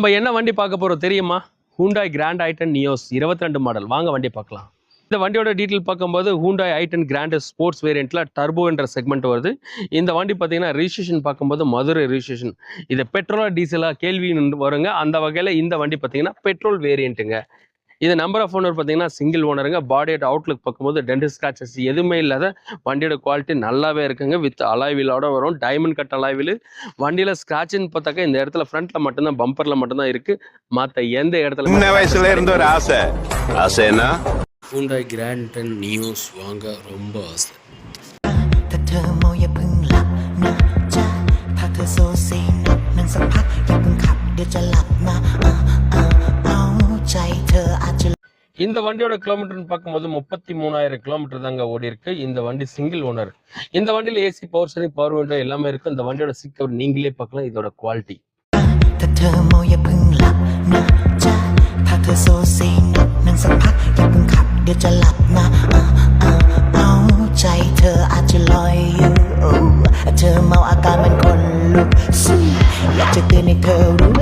நம்ம என்ன வண்டி பார்க்க போகிறோம் தெரியுமா? Hyundai grand i ten Neo's 22 model. வாங்க வண்டி பார்க்கலாம். இந்த வண்டியோட டீட்டெயில் பார்க்கும்போது Hyundai i ten grand sports வேரியண்ட்டில் turbo என்ற செக்மெண்ட் வருது. இந்த வண்டி பார்த்தீங்கன்னா ரிஜிஸ்ட்ரேஷன் பார்க்கும்போது மதுரை ரிஜிஸ்ட்ரேஷன். இது பெட்ரோலா டீசலா கேள்வி வருங்க. அந்த வகையில் இந்த வண்டி பார்த்தீங்கன்னா பெட்ரோல் வேரியண்ட்டுங்க. இது நம்பர் ஆஃப் ஓனர் பார்த்தீங்கன்னா சிங்கிள் ஓனருங்க. பாடியோட அவுட்லுக் பார்க்கும்போது டென்ட் ஸ்கிராச்சஸ் எதுவுமே இல்லாத வண்டியோட குவாலிட்டி நல்லாவே இருக்குங்க. வித் அலாய்வீலோட வரும். Diamond cut alloy wheel. வண்டியில் ஸ்கிராட்சுன்னு பார்த்தாக்க இந்த இடத்துல ஃப்ரண்ட்டில் மட்டும்தான், பம்பரில் மட்டும்தான் இருக்குது. மற்ற எந்த இடத்துல சின்ன வயசுல இருந்த ஒரு ஆசை ஆசைன்னா ஹூண்டாய் கிராண்ட் ஐட்டன் நியோஸ் வாங்க ரொம்ப ஆசை. இந்த வண்டியோட கிலோமீட்டர்னு பார்க்கும்போது 33,000 கிலோமீட்டர் தாங்க ஓடி இருக்கு. இந்த வண்டி சிங்கிள் ஓனர். இந்த வண்டியில் AC, power steering, power window எல்லாமே இருக்கு. இந்த வண்டியோட சீட் கவர் நீங்களே பார்க்கலாம். இதோட குவாலிட்டிเธอเมาอาการมันคนลุกอยากจะเตือนให้เธอรู้